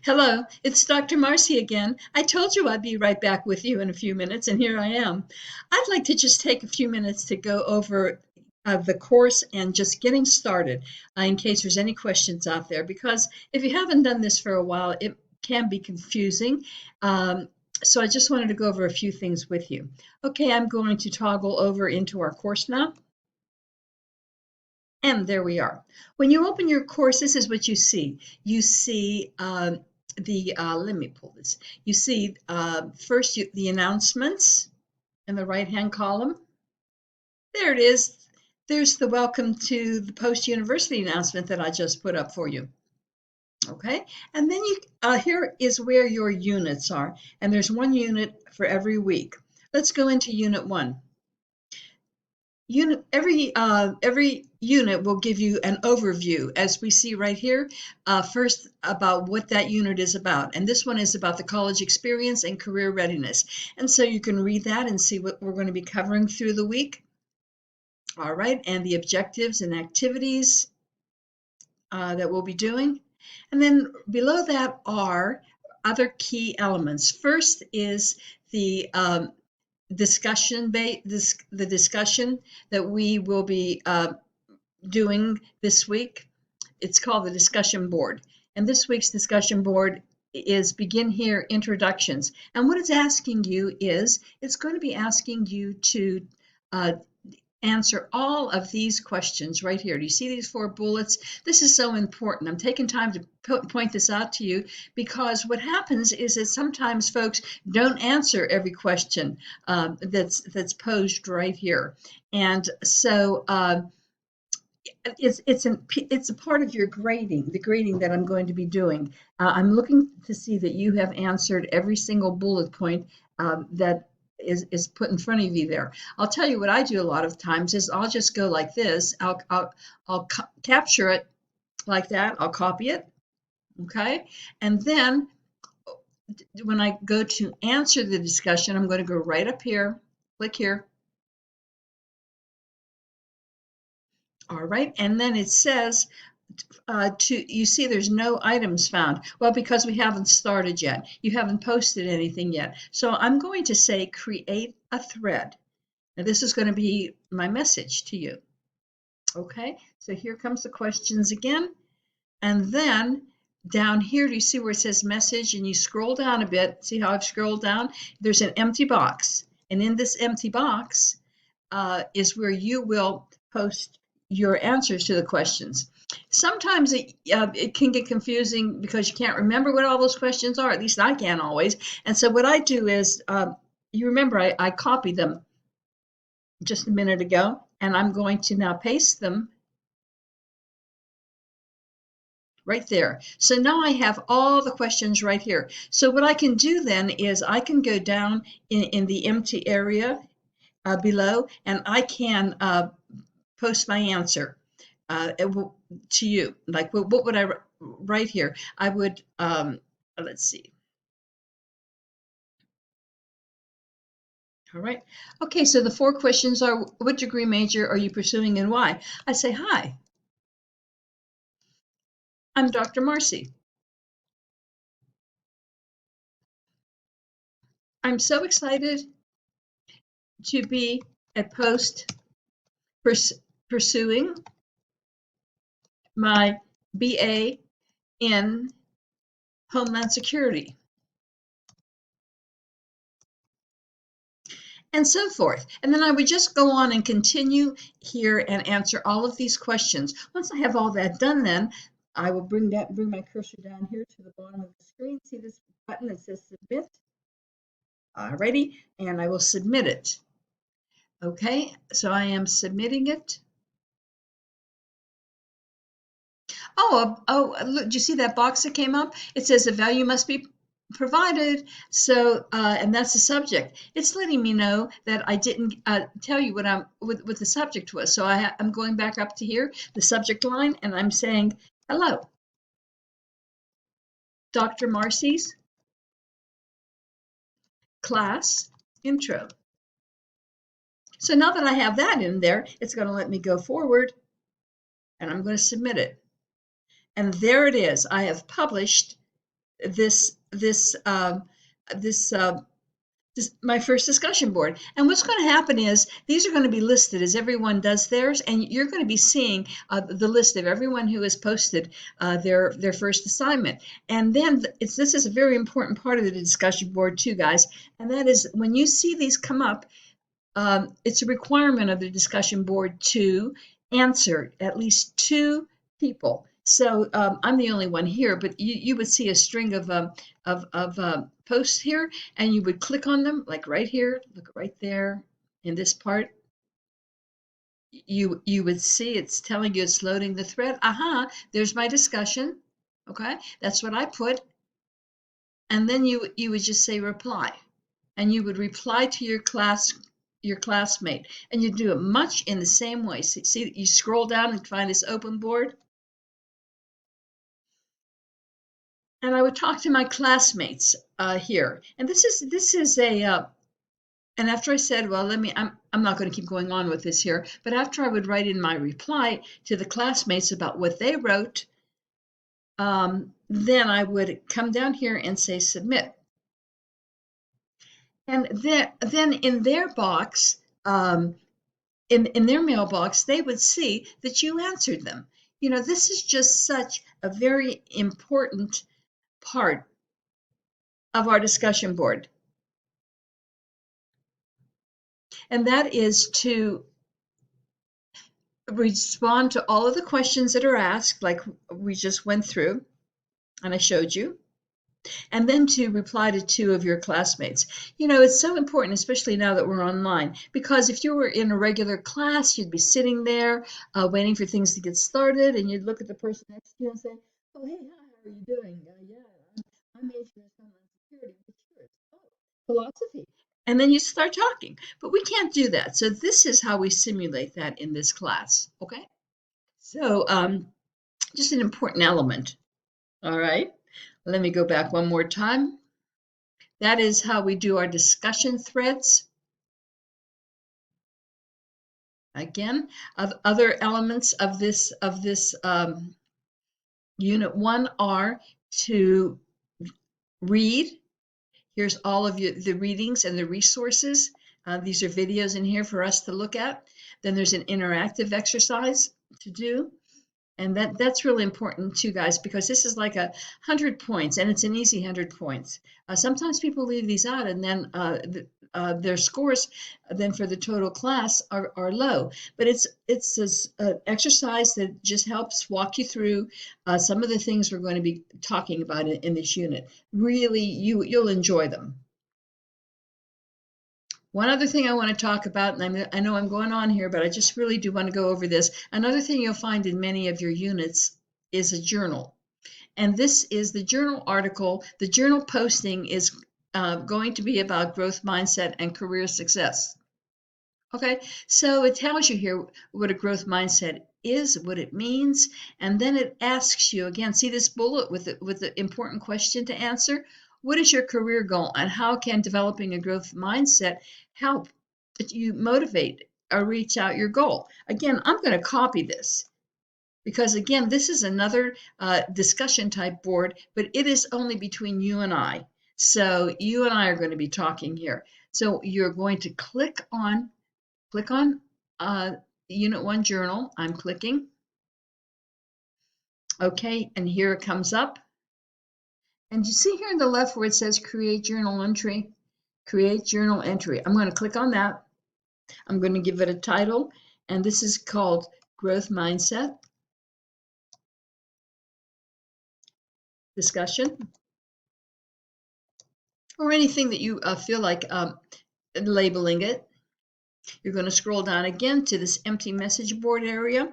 Hello, it's Dr. Marcie again. I told you I'd be right back with you in a few minutes, and here I am. I'd like to just take a few minutes to go over the course and just getting started in case there's any questions out there, because if you haven't done this for a while, it can be confusing. So I just wanted to go over a few things with you. Okay, I'm going to toggle over into our course now. And there we are. When you open your course, this is what you see. You see let me pull this. You see first the announcements in the right-hand column. There it is. There's the welcome to the post-university announcement that I just put up for you. Okay, and then here is where your units are, and there's one unit for every week. Let's go into unit 1. Every unit will give you an overview, as we see right here, first about what that unit is about. And this one is about the college experience and career readiness. And so you can read that and see what we're going to be covering through the week. All right, and the objectives and activities that we'll be doing. And then below that are other key elements. First is the discussion that we will be doing this week. It's called the discussion board, and this week's discussion board is begin here introductions. And what it's asking you is it's going to be asking you to answer all of these questions right here. Do you see these 4 bullets? This is so important. I'm taking time to point this out to you because what happens is that sometimes folks don't answer every question that's posed right here. And so it's a part of your grading, the grading that I'm going to be doing. I'm looking to see that you have answered every single bullet point that is put in front of you there. I'll tell you what I do a lot of times is I'll just go like this. I'll capture it like that. I'll copy it, okay? And then when I go to answer the discussion, I'm going to go right up here, click here. All right, and then it says you see there's no items found. Well, because we haven't started yet. You haven't posted anything yet. So I'm going to say create a thread. Now this is going to be my message to you. Okay, so here comes the questions again. And then down here, do you see where it says message? And you scroll down a bit. See how I've scrolled down? There's an empty box. And in this empty box is where you will post your answers to the questions. Sometimes it can get confusing because you can't remember what all those questions are. At least I can't always. And so what I do is, you remember I copied them just a minute ago, and I'm going to now paste them right there. So now I have all the questions right here. So what I can do then is I can go down in the empty area below, and I can post my answer to you. Like, what would I write here? I would, let's see. All right. Okay, so the 4 questions are, what degree major are you pursuing and why? I say, hi, I'm Dr. Marcie. I'm so excited to be at Post pursuing my BA in Homeland Security, and so forth. And then I would just go on and continue here and answer all of these questions. Once I have all that done, then I will bring my cursor down here to the bottom of the screen. See this button that says submit? Alrighty, and I will submit it. Okay, so I am submitting it. Oh, look, do you see that box that came up? It says the value must be provided. So, and that's the subject. It's letting me know that I didn't tell you what the subject was. So I'm going back up to here, the subject line, and I'm saying, hello, Dr. Marcie's class intro. So now that I have that in there, it's going to let me go forward, and I'm going to submit it. And there it is. I have published this this this my first discussion board. And what's going to happen is these are going to be listed as everyone does theirs, and you're going to be seeing the list of everyone who has posted their first assignment. And then this is a very important part of the discussion board too, guys. And that is when you see these come up, it's a requirement of the discussion board to answer at least 2 people. So I'm the only one here, but you would see a string of posts here, and you would click on them, like right here, look right there in this part. You would see it's telling you it's loading the thread. Aha, there's my discussion. Okay, that's what I put. And then you would just say reply, and you would reply to your classmate, and you do it much in the same way. See, you scroll down and find this open board, and I would talk to my classmates here. And this is a and after I said, well, I'm not going to keep going on with this here, but after I would write in my reply to the classmates about what they wrote, then I would come down here and say submit. And then in their box, in their mailbox, they would see that you answered them. This is just such a very important part of our discussion board. And that is to respond to all of the questions that are asked, like we just went through, and I showed you. And then to reply to 2 of your classmates. It's so important, especially now that we're online, because if you were in a regular class, you'd be sitting there waiting for things to get started, and you'd look at the person next to you and say, oh, hey, hi, how are you doing? Yeah, I'm majoring in Homeland Security. What's yours? Oh, philosophy. And then you start talking. But we can't do that. So this is how we simulate that in this class, okay? So just an important element, all right? Let me go back one more time. That is how we do our discussion threads. Again, other elements of this Unit 1 are to read. Here's all of the readings and the resources. These are videos in here for us to look at. Then there's an interactive exercise to do. And that's really important too, guys, because this is like 100 points, and it's an easy 100 points. Sometimes people leave these out, and then their scores then for the total class are low. But it's an exercise that just helps walk you through some of the things we're going to be talking about in this unit. Really, you'll enjoy them. One other thing I want to talk about, and I know I'm going on here, but I just really do want to go over this. Another thing you'll find in many of your units is a journal. And this is the journal article. The journal posting is going to be about growth mindset and career success. Okay, so it tells you here what a growth mindset is, what it means, and then it asks you again, see this bullet with the important question to answer? What is your career goal, and how can developing a growth mindset help you motivate or reach out your goal? Again, I'm going to copy this because again, this is another discussion type board, but it is only between you and I. So you and I are going to be talking here. So you're going to click on Unit 1 Journal. I'm clicking. Okay, and here it comes up. And you see here on the left where it says Create Journal Entry? Create Journal Entry. I'm going to click on that. I'm going to give it a title, and this is called Growth Mindset Discussion, or anything that you feel like labeling it. You're going to scroll down again to this empty message board area.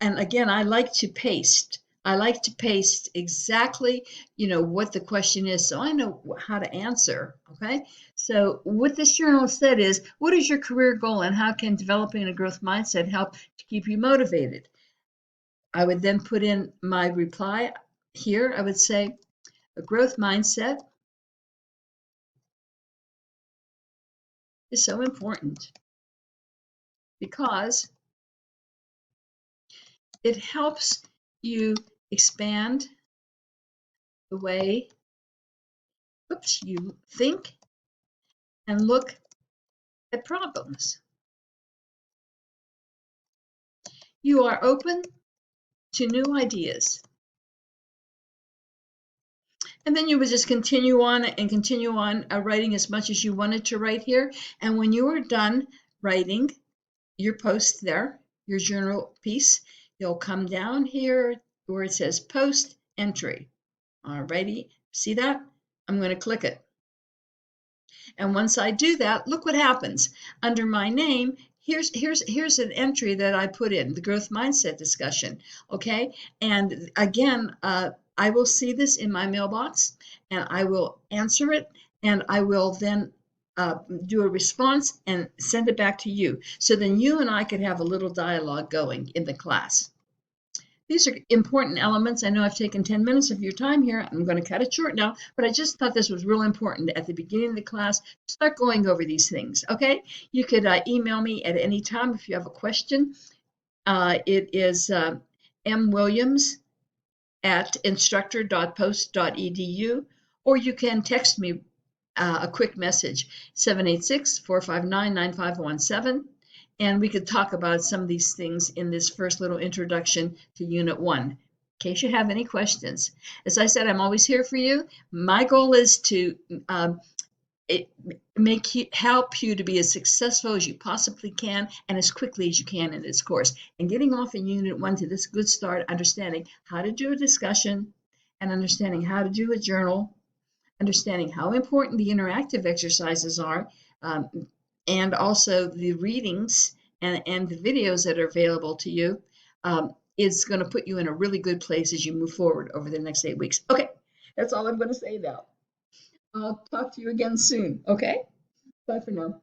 And again, I like to paste. I like to paste exactly, what the question is, so I know how to answer, okay? So what this journal said is, what is your career goal, and how can developing a growth mindset help to keep you motivated? I would then put in my reply here. I would say, a growth mindset is so important because it helps you expand the way oops, you think and look at problems. You are open to new ideas. And then you would just continue on and continue on writing as much as you wanted to write here. And when you are done writing your post there, your journal piece, you'll come down here where it says post entry. Alrighty, see that? I'm going to click it. And once I do that, look what happens. Under my name, here's an entry that I put in, the growth mindset discussion. Okay, and again, I will see this in my mailbox, and I will answer it, and I will then do a response and send it back to you. So then you and I could have a little dialogue going in the class. These are important elements. I know I've taken 10 minutes of your time here. I'm going to cut it short now, but I just thought this was real important at the beginning of the class. Start going over these things, okay? You could email me at any time if you have a question. It is mwilliams@instructor.post.edu, or you can text me a quick message, 786-459-9517. And we could talk about some of these things in this first little introduction to Unit 1, in case you have any questions. As I said, I'm always here for you. My goal is to help you to be as successful as you possibly can and as quickly as you can in this course. And getting off in Unit 1 to this good start, understanding how to do a discussion and understanding how to do a journal, understanding how important the interactive exercises are, and also the readings and the videos that are available to you, is going to put you in a really good place as you move forward over the next 8 weeks. Okay, that's all I'm going to say now. I'll talk to you again soon, okay? Bye for now.